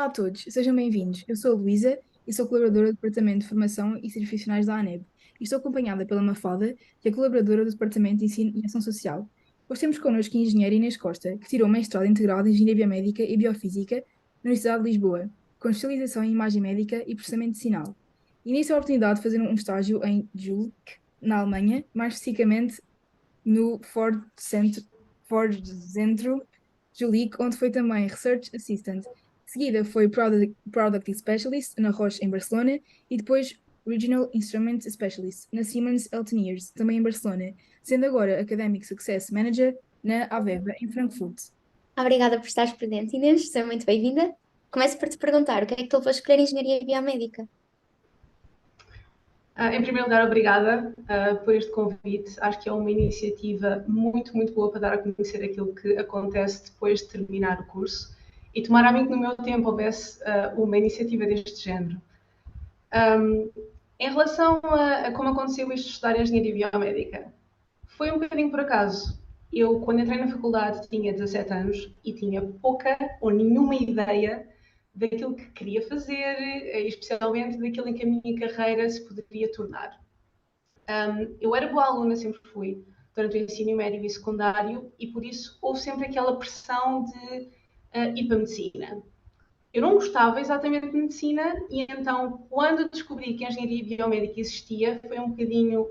a todos, sejam bem-vindos. Eu sou a Luísa e sou colaboradora do Departamento de Formação e Serviços Profissionais da ANEB e estou acompanhada pela Mafalda, que é colaboradora do Departamento de Ensino e Ação Social. Hoje temos connosco a engenheira Inês Costa, que tirou mestrado integral de Engenharia Biomédica e Biofísica na Universidade de Lisboa, com especialização em Imagem Médica e Processamento de Sinal. Inês teve a oportunidade de fazer um estágio em Jülich, na Alemanha, mais especificamente no Ford Centro Jülich, onde foi também Research Assistant. De seguida foi Product Specialist na Roche, em Barcelona, e depois Regional Instrument Specialist na Siemens Healthineers, também em Barcelona, sendo agora Academic Success Manager na Aveva, em Frankfurt. Obrigada por estares presente, Inês. Seja muito bem-vinda. Começo por te perguntar, o que é que te levou a escolher Engenharia Biomédica? Em primeiro lugar, obrigada por este convite. Acho que é uma iniciativa muito, muito boa para dar a conhecer aquilo que acontece depois de terminar o curso e tomara a mim que no meu tempo houvesse uma iniciativa deste género. Em relação a como aconteceu isto de estudar Engenharia Biomédica, foi um bocadinho por acaso. Eu, quando entrei na faculdade, tinha 17 anos e tinha pouca ou nenhuma ideia daquilo que queria fazer, especialmente daquilo em que a minha carreira se poderia tornar. Eu era boa aluna, sempre fui, durante o ensino médio e secundário, e por isso houve sempre aquela pressão de ir para a medicina. Eu não gostava exatamente de medicina, e então, quando descobri que a engenharia biomédica existia, foi um bocadinho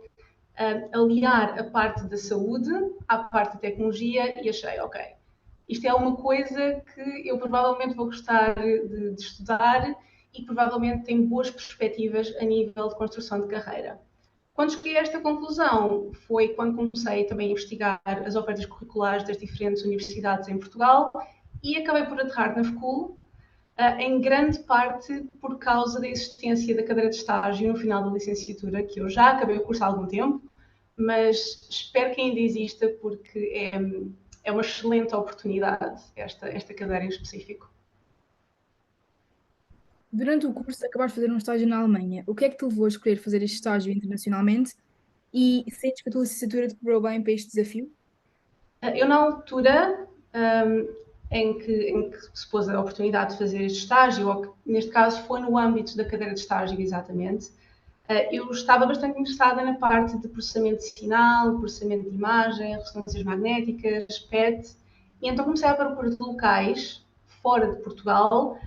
aliar a parte da saúde à parte da tecnologia, e achei, ok, isto é uma coisa que eu provavelmente vou gostar de estudar e que provavelmente tem boas perspectivas a nível de construção de carreira. Quando cheguei a esta conclusão foi quando comecei também a investigar as ofertas curriculares das diferentes universidades em Portugal e acabei por aterrar na FCUL, em grande parte por causa da existência da cadeira de estágio no final da licenciatura, que eu já acabei o curso há algum tempo, mas espero que ainda exista porque é uma excelente oportunidade esta cadeira em específico. Durante o curso, acabaste de fazer um estágio na Alemanha. O que é que te levou a escolher fazer este estágio internacionalmente e sentes que a tua licenciatura te preparou bem para este desafio? Eu, na altura em que se pôs a oportunidade de fazer este estágio, ou que neste caso foi no âmbito da cadeira de estágio exatamente, eu estava bastante interessada na parte de processamento de sinal, processamento de imagem, ressonâncias magnéticas, PET, e então comecei a procurar de locais fora de Portugal,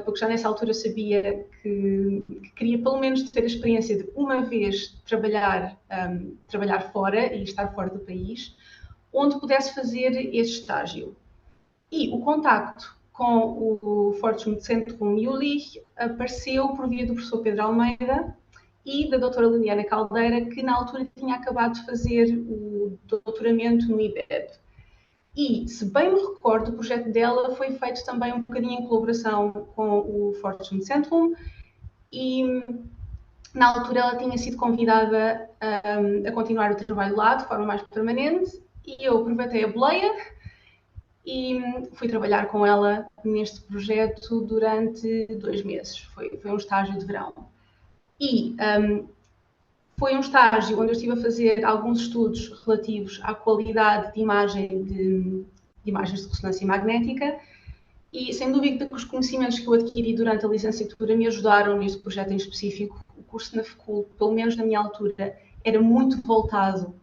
porque já nessa altura eu sabia que queria pelo menos ter a experiência de uma vez trabalhar fora e estar fora do país, onde pudesse fazer este estágio. E o contacto com o Forschungszentrum Jülich apareceu por via do professor Pedro Almeida e da doutora Liliana Caldeira, que na altura tinha acabado de fazer o doutoramento no IBEB. E, se bem me recordo, o projeto dela foi feito também um bocadinho em colaboração com o Forschungszentrum e na altura ela tinha sido convidada a continuar o trabalho lá de forma mais permanente e eu aproveitei a boleia e fui trabalhar com ela neste projeto durante 2 meses. Foi um estágio de verão. E foi um estágio onde eu estive a fazer alguns estudos relativos à qualidade de imagem de imagens de ressonância magnética e, sem dúvida, que os conhecimentos que eu adquiri durante a licenciatura me ajudaram neste projeto em específico. O curso na FCUL, pelo menos na minha altura, era muito voltado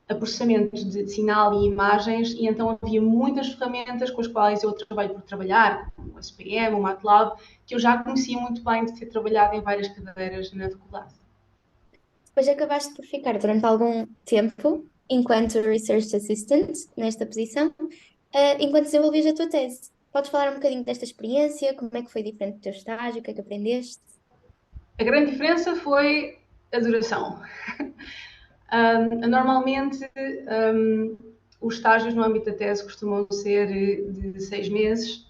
a processamento de sinal e imagens e então havia muitas ferramentas com as quais eu trabalho por trabalhar, como o SPM, o MATLAB, que eu já conhecia muito bem de ter trabalhado em várias cadeiras na faculdade. Depois acabaste por ficar durante algum tempo enquanto Research Assistant, nesta posição, enquanto desenvolvias a tua tese. Podes falar um bocadinho desta experiência, como é que foi diferente do teu estágio, o que é que aprendeste? A grande diferença foi a duração. Normalmente, os estágios no âmbito da tese costumam ser de 6 meses.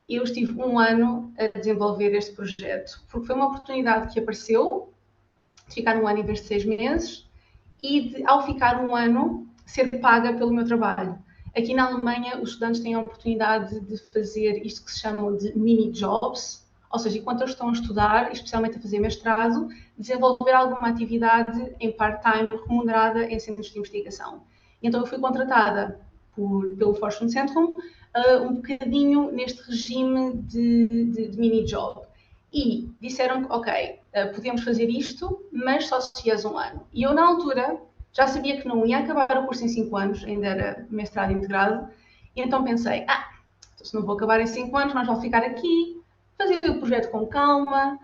Eu estive 1 ano a desenvolver este projeto, porque foi uma oportunidade que apareceu de ficar 1 ano em vez de 6 meses e de, ao ficar 1 ano, ser paga pelo meu trabalho. Aqui na Alemanha, os estudantes têm a oportunidade de fazer isto que se chamam de mini-jobs, ou seja, enquanto eles estão a estudar, especialmente a fazer mestrado, desenvolver alguma atividade em part-time remunerada em centros de investigação. Então eu fui contratada pelo Forschungszentrum, um bocadinho neste regime de mini-job. E disseram-me, ok, podemos fazer isto, mas só se fias um ano. E eu, na altura, já sabia que não ia acabar o curso em 5 anos, ainda era mestrado integrado, e então pensei, então, se não vou acabar em 5 anos, mas vou ficar aqui, fazer o projeto com calma,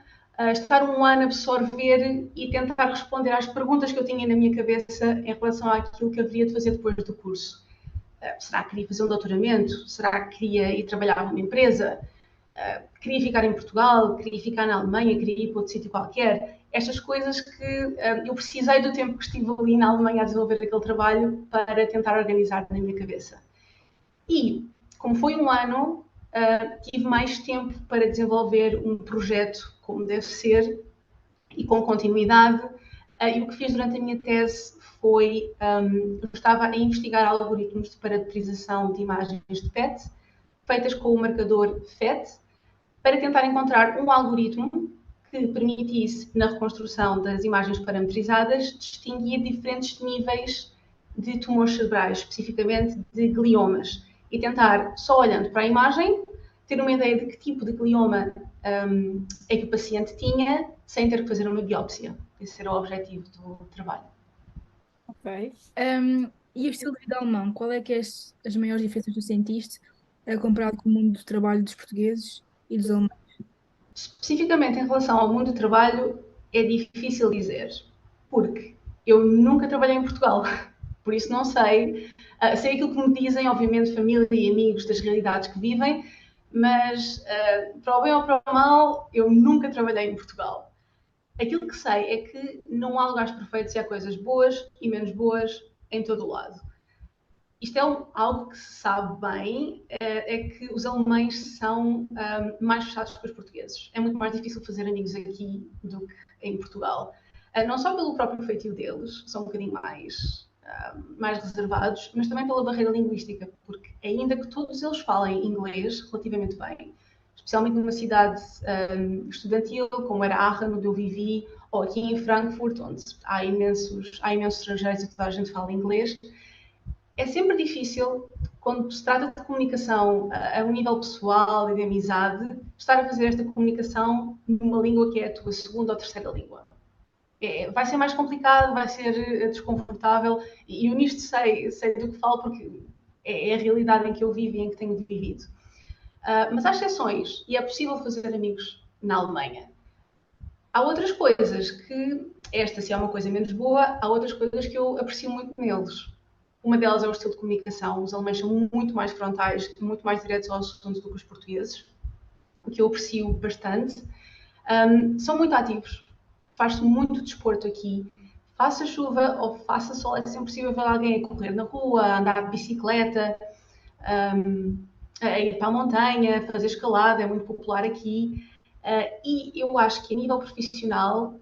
estar um ano a absorver e tentar responder às perguntas que eu tinha na minha cabeça em relação àquilo que haveria de fazer depois do curso. Será que queria fazer um doutoramento? Será que queria ir trabalhar numa empresa? Queria ficar em Portugal? Queria ficar na Alemanha? Queria ir para outro sítio qualquer? Estas coisas que eu precisei do tempo que estive ali na Alemanha a desenvolver aquele trabalho para tentar organizar na minha cabeça. E, como foi um ano, tive mais tempo para desenvolver um projeto como deve ser e com continuidade. E o que fiz durante a minha tese foi, eu estava a investigar algoritmos de parametrização de imagens de PET, feitas com o marcador FET, para tentar encontrar um algoritmo que permitisse, na reconstrução das imagens parametrizadas, distinguir diferentes níveis de tumores cerebrais, especificamente de gliomas, e tentar, só olhando para a imagem, ter uma ideia de que tipo de glioma é que o paciente tinha, sem ter que fazer uma biópsia. Esse era o objetivo do trabalho. Ok. E o estilo de vida alemão, qual é que é as maiores diferenças que tu sentiste comparado com o mundo do trabalho dos portugueses e dos alemães? Especificamente em relação ao mundo do trabalho, é difícil dizer, porque eu nunca trabalhei em Portugal, por isso não sei. Sei aquilo que me dizem, obviamente, família e amigos das realidades que vivem, mas para o bem ou para o mal, eu nunca trabalhei em Portugal. Aquilo que sei é que não há lugares perfeitos e há coisas boas e menos boas em todo o lado. Isto é algo que se sabe bem, é que os alemães são mais fechados que os portugueses. É muito mais difícil fazer amigos aqui do que em Portugal. Não só pelo próprio feitio deles, são um bocadinho mais reservados, mas também pela barreira linguística, porque ainda que todos eles falem inglês relativamente bem, especialmente numa cidade estudantil, como era Aachen, onde eu vivi, ou aqui em Frankfurt, onde há imensos estrangeiros e toda a gente fala inglês, é sempre difícil, quando se trata de comunicação a um nível pessoal e de amizade, estar a fazer esta comunicação numa língua que é a tua segunda ou terceira língua. Vai ser mais complicado, vai ser desconfortável, e eu nisto sei do que falo porque é a realidade em que eu vivo e em que tenho vivido. Mas há exceções, e é possível fazer amigos na Alemanha. Há outras coisas que, esta se é uma coisa menos boa, há outras coisas que eu aprecio muito neles. Uma delas é o estilo de comunicação. Os alemães são muito mais frontais, muito mais diretos aos assuntos do que os portugueses, o que eu aprecio bastante. São muito ativos. Faz-se muito desporto aqui. Faça chuva ou faça sol, é sempre possível ver alguém a correr na rua, a andar de bicicleta, a ir para a montanha, a fazer escalada, é muito popular aqui. E eu acho que a nível profissional,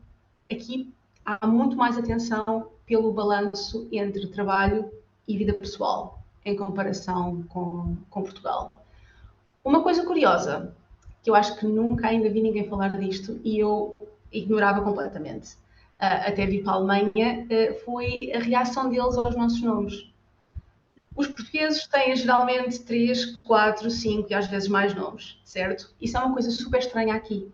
aqui há muito mais atenção pelo balanço entre trabalho e vida pessoal, em comparação com Portugal. Uma coisa curiosa, que eu acho que nunca ainda vi ninguém falar disto e eu ignorava completamente, até vir para a Alemanha, foi a reação deles aos nossos nomes. Os portugueses têm geralmente 3, 4, 5 e às vezes mais nomes, certo? Isso é uma coisa super estranha aqui.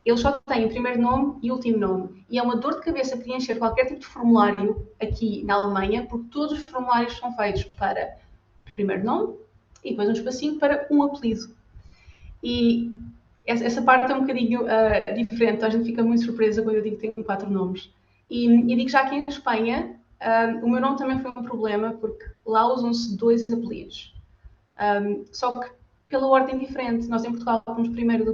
Eles só têm o primeiro nome e o último nome. E é uma dor de cabeça preencher qualquer tipo de formulário aqui na Alemanha, porque todos os formulários são feitos para primeiro nome e depois um espacinho para um apelido. E essa parte é um bocadinho diferente. A gente fica muito surpresa quando eu digo que tenho 4 nomes. E digo já que em Espanha, o meu nome também foi um problema, porque lá usam-se 2 apelidos. Só que pela ordem diferente. Nós em Portugal pomos primeiro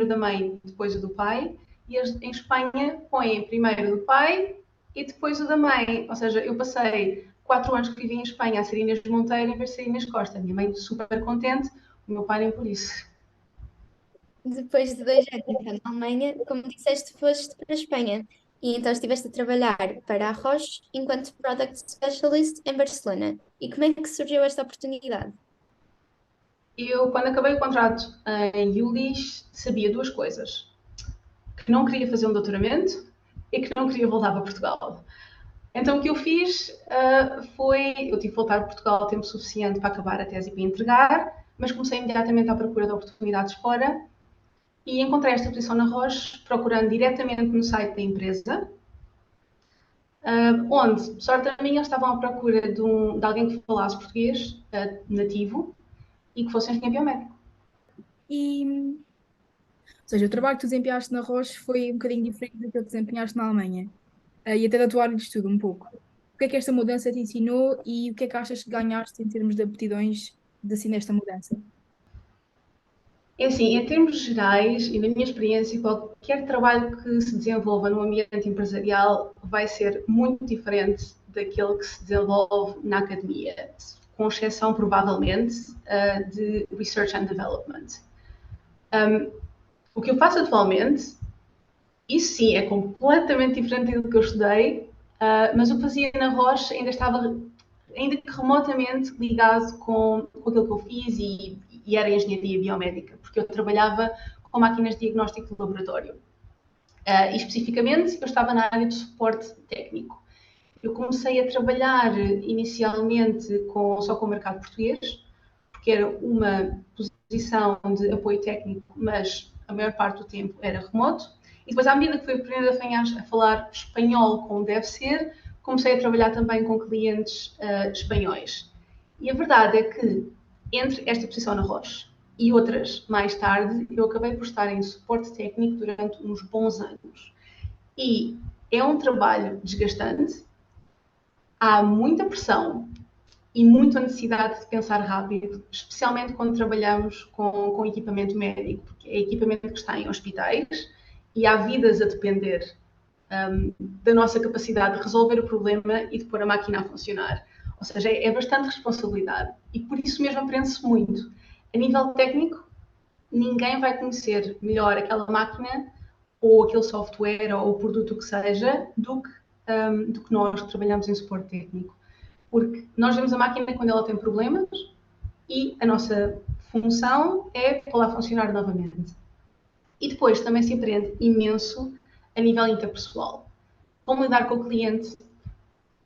da mãe, depois o do pai, e em Espanha põem primeiro do pai e depois o da mãe. Ou seja, eu passei 4 anos que vivi em Espanha a ser Inês Monteiro em vez de ser Inês Costa. A minha mãe super contente, o meu pai nem por isso. Depois de 2 anos então, na Alemanha, como disseste, foste para a Espanha e então estiveste a trabalhar para a Roche enquanto Product Specialist em Barcelona. E como é que surgiu esta oportunidade? Eu, quando acabei o contrato em Julis, sabia 2 coisas. Que não queria fazer um doutoramento e que não queria voltar para Portugal. Então o que eu fiz foi, eu tive que voltar a Portugal tempo suficiente para acabar a tese e para entregar, mas comecei imediatamente à procura de oportunidades fora e encontrei esta posição na Roche, procurando diretamente no site da empresa, onde, sorte a minha, eles estavam à procura de alguém que falasse português nativo e que fosse engenheiro biomédico. E, ou seja, o trabalho que tu desempenhaste na Roche foi um bocadinho diferente do que tu desempenhaste na Alemanha, e até da tua área de estudo um pouco. O que é que esta mudança te ensinou e o que é que achas que ganhaste em termos de aptidões assim nesta mudança? É assim, em termos gerais e na minha experiência, qualquer trabalho que se desenvolva no ambiente empresarial vai ser muito diferente daquele que se desenvolve na academia, com exceção, provavelmente, de Research and Development. O que eu faço atualmente, isso sim, é completamente diferente do que eu estudei, mas o que fazia na Roche ainda estava, ainda que remotamente, ligado com aquilo que eu fiz e era engenharia biomédica, porque eu trabalhava com máquinas de diagnóstico de laboratório. E especificamente, eu estava na área de suporte técnico. Eu comecei a trabalhar inicialmente só com o mercado português, porque era uma posição de apoio técnico, mas a maior parte do tempo era remoto. E depois, à medida que fui aprendendo a falar espanhol como deve ser, comecei a trabalhar também com clientes espanhóis. E a verdade é que, entre esta posição na Roche e outras mais tarde, eu acabei por estar em suporte técnico durante uns bons anos. E é um trabalho desgastante, há muita pressão e muita necessidade de pensar rápido, especialmente quando trabalhamos com equipamento médico, porque é equipamento que está em hospitais e há vidas a depender da nossa capacidade de resolver o problema e de pôr a máquina a funcionar. Ou seja, é bastante responsabilidade e por isso mesmo aprende-se muito. A nível técnico, ninguém vai conhecer melhor aquela máquina ou aquele software ou o produto que seja do que nós que trabalhamos em suporte técnico. Porque nós vemos a máquina quando ela tem problemas e a nossa função é pô-la a funcionar novamente. E depois também se aprende imenso a nível interpessoal. Como lidar com o cliente,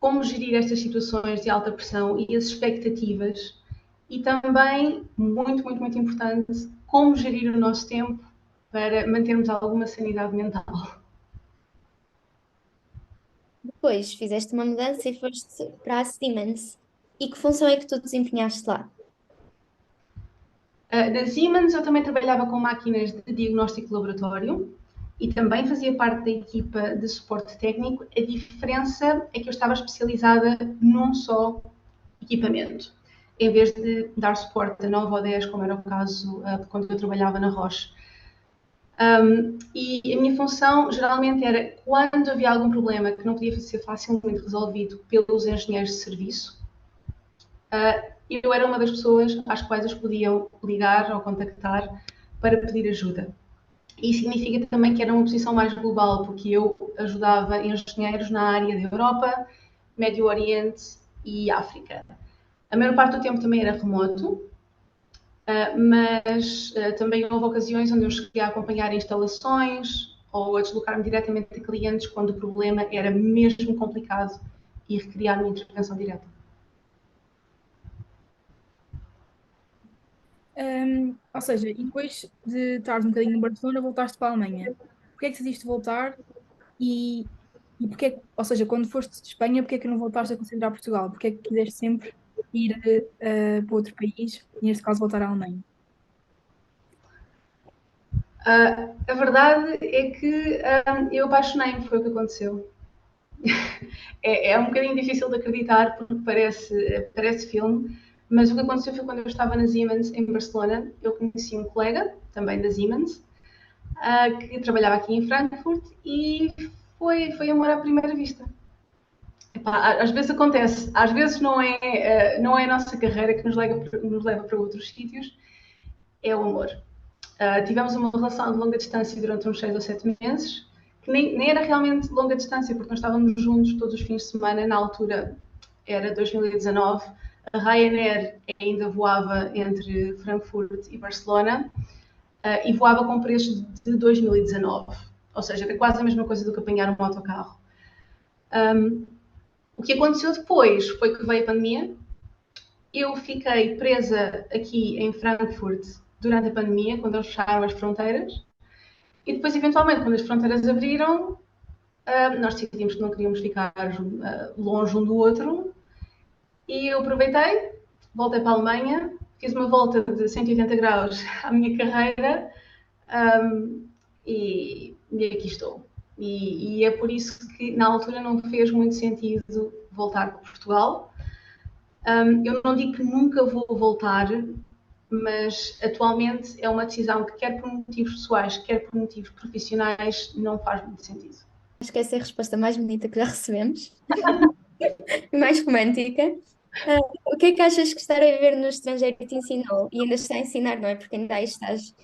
como gerir estas situações de alta pressão e as expectativas. E também, muito, muito, muito importante, como gerir o nosso tempo para mantermos alguma sanidade mental. Depois fizeste uma mudança e foste para a Siemens. E que função é que tu desempenhaste lá? Da Siemens eu também trabalhava com máquinas de diagnóstico de laboratório e também fazia parte da equipa de suporte técnico. A diferença é que eu estava especializada num só equipamento, em vez de dar suporte a 9 ou 10, como era o caso quando eu trabalhava na Roche. E a minha função geralmente era, quando havia algum problema que não podia ser facilmente resolvido pelos engenheiros de serviço, eu era uma das pessoas às quais eles podiam ligar ou contactar para pedir ajuda. E isso significa também que era uma posição mais global, porque eu ajudava engenheiros na área da Europa, Médio Oriente e África. A maior parte do tempo também era remoto, mas também houve ocasiões onde eu cheguei a acompanhar instalações ou a deslocar-me diretamente a clientes quando o problema era mesmo complicado e requeria uma intervenção direta. Ou seja, e depois de estares um bocadinho em Barcelona, voltaste para a Alemanha. Porquê é que decidiste voltar e, e porquê, ou seja, quando foste de Espanha, porquê é que não voltaste a considerar Portugal? Porquê é que quiseste sempre ir para outro país, e neste caso voltar à Alemanha? A verdade é que eu apaixonei-me, foi o que aconteceu. É um bocadinho difícil de acreditar porque parece filme, mas o que aconteceu foi quando eu estava na Siemens em Barcelona, eu conheci um colega, também da Siemens, que trabalhava aqui em Frankfurt e foi amor à primeira vista. Epá, às vezes acontece, às vezes não é a nossa carreira que nos leva para outros sítios, é o amor. Tivemos uma relação de longa distância durante uns 6 ou 7 meses, que nem era realmente longa distância, porque nós estávamos juntos todos os fins de semana. Na altura era 2019, a Ryanair ainda voava entre Frankfurt e Barcelona e voava com preços de 2019, ou seja, era quase a mesma coisa do que apanhar um autocarro. O que aconteceu depois foi que veio a pandemia. Eu fiquei presa aqui em Frankfurt durante a pandemia, quando eles fecharam as fronteiras. E depois, eventualmente, quando as fronteiras abriram, nós decidimos que não queríamos ficar longe um do outro. E eu aproveitei, voltei para a Alemanha, fiz uma volta de 180 graus à minha carreira e aqui estou. E é por isso que na altura não fez muito sentido voltar para Portugal. Eu não digo que nunca vou voltar, mas atualmente é uma decisão que, quer por motivos pessoais, quer por motivos profissionais, não faz muito sentido. Acho que essa é a resposta mais bonita que já recebemos e mais romântica. O que é que achas que estar a viver no estrangeiro te ensinou? E ainda está a ensinar, não é? Porque ainda aí estás.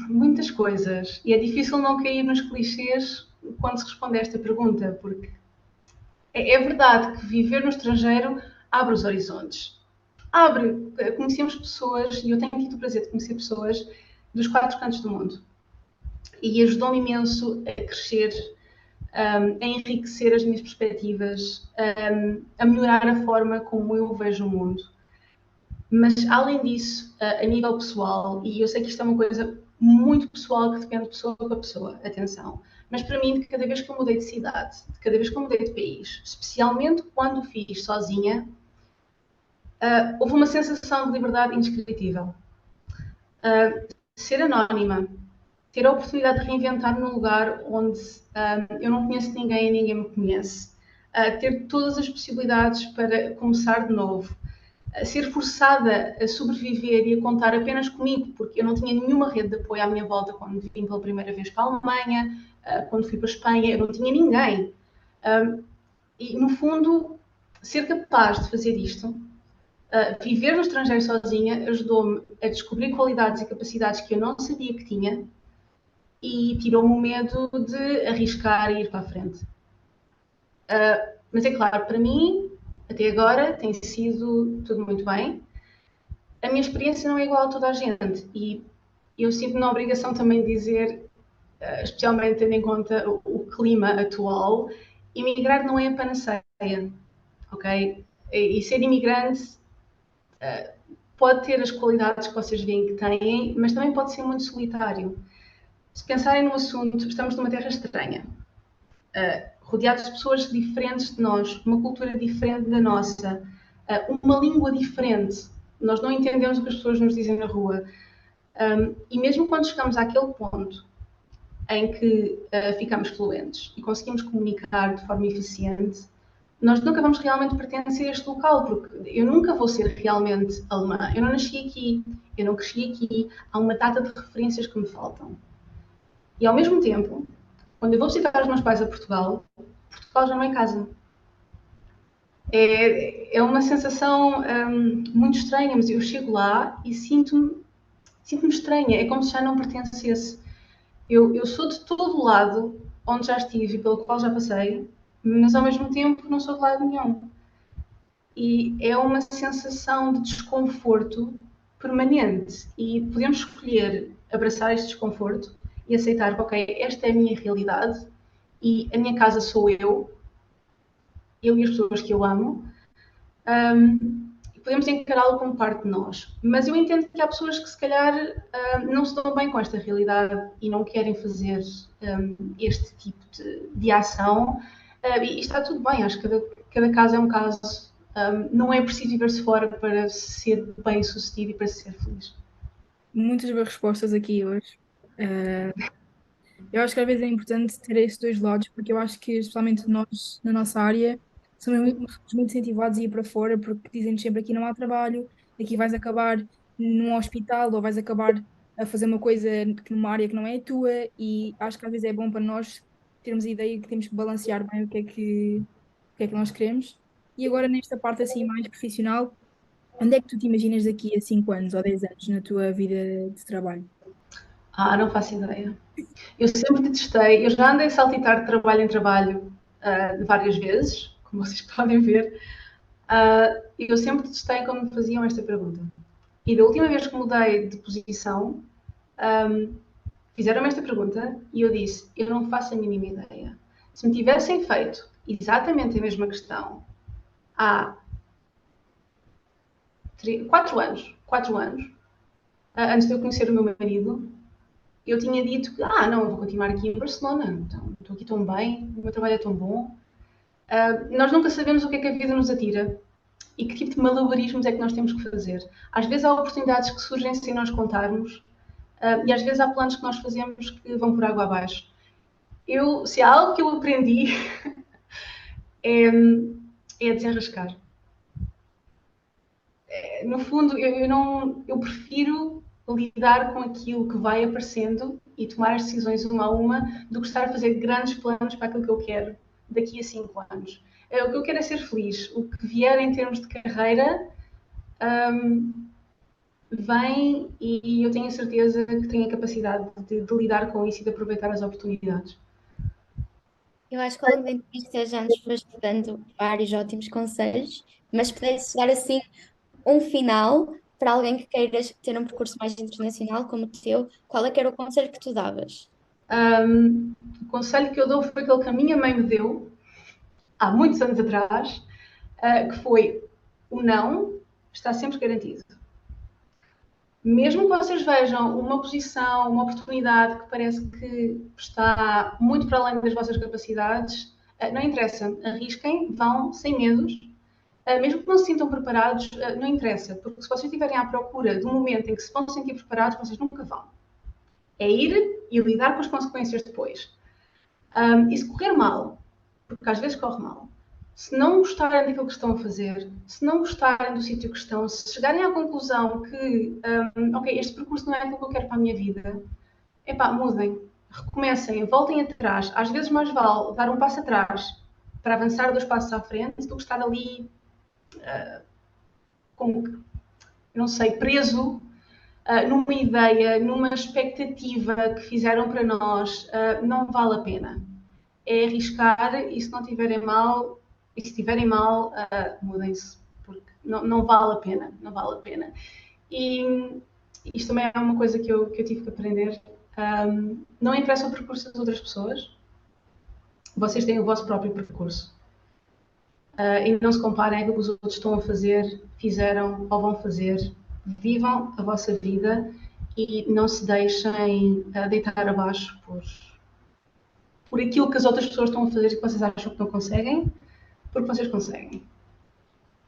Muitas coisas. E é difícil não cair nos clichês quando se responde a esta pergunta, porque é verdade que viver no estrangeiro abre os horizontes. Conhecemos pessoas, e eu tenho tido o prazer de conhecer pessoas dos 4 cantos do mundo. E ajudou-me imenso a crescer, a enriquecer as minhas perspectivas, a melhorar a forma como eu vejo o mundo. Mas, além disso, a nível pessoal, e eu sei que isto é uma coisa muito pessoal que depende de pessoa para pessoa, atenção, mas para mim, de cada vez que eu mudei de cidade, de cada vez que eu mudei de país, especialmente quando o fiz sozinha, houve uma sensação de liberdade indescritível. Ser anónima, ter a oportunidade de reinventar-me num lugar onde eu não conheço ninguém e ninguém me conhece, ter todas as possibilidades para começar de novo, ser forçada a sobreviver e a contar apenas comigo, porque eu não tinha nenhuma rede de apoio à minha volta quando vim pela primeira vez para a Alemanha, quando fui para a Espanha, eu não tinha ninguém. E, no fundo, ser capaz de fazer isto, viver no estrangeiro sozinha, ajudou-me a descobrir qualidades e capacidades que eu não sabia que tinha e tirou-me o medo de arriscar e ir para a frente. Mas é claro, para mim, até agora, tem sido tudo muito bem. A minha experiência não é igual a toda a gente e eu sinto na obrigação também de dizer, especialmente tendo em conta o clima atual, imigrar não é a panaceia, ok? E ser imigrante pode ter as qualidades que vocês veem que têm, mas também pode ser muito solitário. Se pensarem no assunto, estamos numa terra estranha, rodeados de pessoas diferentes de nós, uma cultura diferente da nossa, uma língua diferente. Nós não entendemos o que as pessoas nos dizem na rua. E mesmo quando chegamos àquele ponto em que ficamos fluentes e conseguimos comunicar de forma eficiente, nós nunca vamos realmente pertencer a este local, porque eu nunca vou ser realmente alemã. Eu não nasci aqui, eu não cresci aqui, há uma data de referências que me faltam. E ao mesmo tempo, quando eu vou visitar os meus pais a Portugal, Portugal já não é casa. É uma sensação muito estranha, mas eu chego lá e sinto-me estranha, é como se já não pertencesse. Eu sou de todo o lado onde já estive e pelo qual já passei, mas ao mesmo tempo não sou de lado nenhum. E é uma sensação de desconforto permanente e podemos escolher abraçar este desconforto e aceitar que, ok, esta é a minha realidade e a minha casa sou eu e as pessoas que eu amo, e podemos encará-lo como parte de nós. Mas eu entendo que há pessoas que se calhar não se dão bem com esta realidade e não querem fazer este tipo de ação, e está tudo bem, acho que cada caso é um caso. Não é preciso viver-se fora para ser bem sucedido e para ser feliz. Muitas boas respostas aqui hoje. Eu acho que às vezes é importante ter esses dois lados, porque eu acho que, especialmente nós, na nossa área, somos muito incentivados a ir para fora, porque dizem-nos sempre aqui não há trabalho, aqui vais acabar num hospital ou vais acabar a fazer uma coisa numa área que não é a tua, e acho que às vezes é bom para nós termos a ideia que temos que balancear bem o que é que nós queremos. E agora, nesta parte assim mais profissional, onde é que tu te imaginas daqui a 5 anos ou 10 anos na tua vida de trabalho? Não faço ideia. Eu sempre detestei, eu já andei a saltitar de trabalho em trabalho várias vezes, como vocês podem ver, e eu sempre detestei quando me faziam esta pergunta. E da última vez que mudei de posição, fizeram-me esta pergunta e eu disse, eu não faço a mínima ideia. Se me tivessem feito exatamente a mesma questão há 4 anos, antes de eu conhecer o meu marido, eu tinha dito que, não, eu vou continuar aqui em Barcelona, então, estou aqui tão bem, o meu trabalho é tão bom. Nós nunca sabemos o que é que a vida nos atira e que tipo de malabarismos é que nós temos que fazer. Às vezes há oportunidades que surgem sem nós contarmos, e às vezes há planos que nós fazemos que vão por água abaixo. Se há algo que eu aprendi é desenrascar. No fundo, eu prefiro lidar com aquilo que vai aparecendo e tomar as decisões uma a uma do que estar a fazer grandes planos para aquilo que eu quero daqui a 5 anos. O que eu quero é ser feliz. O que vier em termos de carreira vem e eu tenho a certeza que tenho a capacidade de lidar com isso e de aproveitar as oportunidades. Eu acho que ao longo da entrevista já nos foste dando vários ótimos conselhos, mas se pudesse dar assim um final para alguém que queiras ter um percurso mais internacional como o teu, qual é que era o conselho que tu davas? O conselho que eu dou foi aquele que a minha mãe me deu há muitos anos atrás, que foi: o não está sempre garantido. Mesmo que vocês vejam uma posição, uma oportunidade que parece que está muito para além das vossas capacidades, não interessa, arrisquem, vão sem medos. Mesmo que não se sintam preparados, não interessa, porque se vocês estiverem à procura do momento em que se vão sentir preparados, vocês nunca vão. É ir e lidar com as consequências depois. E se correr mal, porque às vezes corre mal, se não gostarem daquilo que estão a fazer, se não gostarem do sítio que estão, se chegarem à conclusão que, ok, este percurso não é aquilo que eu quero para a minha vida, mudem, recomecem, voltem atrás. Às vezes mais vale dar um passo atrás para avançar 2 passos à frente do que estar ali, como, não sei, preso numa ideia, numa expectativa que fizeram para nós. Não vale a pena. É arriscar e se não tiverem mal, e se tiverem mal, mudem-se, porque não vale a pena, não vale a pena. E isto também é uma coisa que eu tive que aprender. Não interessa o percurso das outras pessoas, vocês têm o vosso próprio percurso. E não se comparem com o que os outros estão a fazer, fizeram ou vão fazer. Vivam a vossa vida e não se deixem deitar abaixo por aquilo que as outras pessoas estão a fazer e que vocês acham que não conseguem, porque vocês conseguem.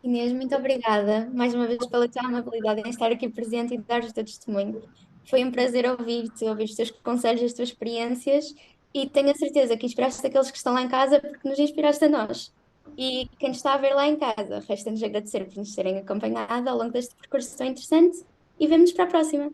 Inês, muito obrigada mais uma vez pela tua amabilidade em estar aqui presente e dar o teu testemunho. Foi um prazer ouvir-te, ouvir os teus conselhos, as tuas experiências e tenho a certeza que inspiraste aqueles que estão lá em casa porque nos inspiraste a nós. E quem nos está a ver lá em casa, resta-nos agradecer por nos terem acompanhado ao longo deste percurso tão interessante e vemo-nos para a próxima.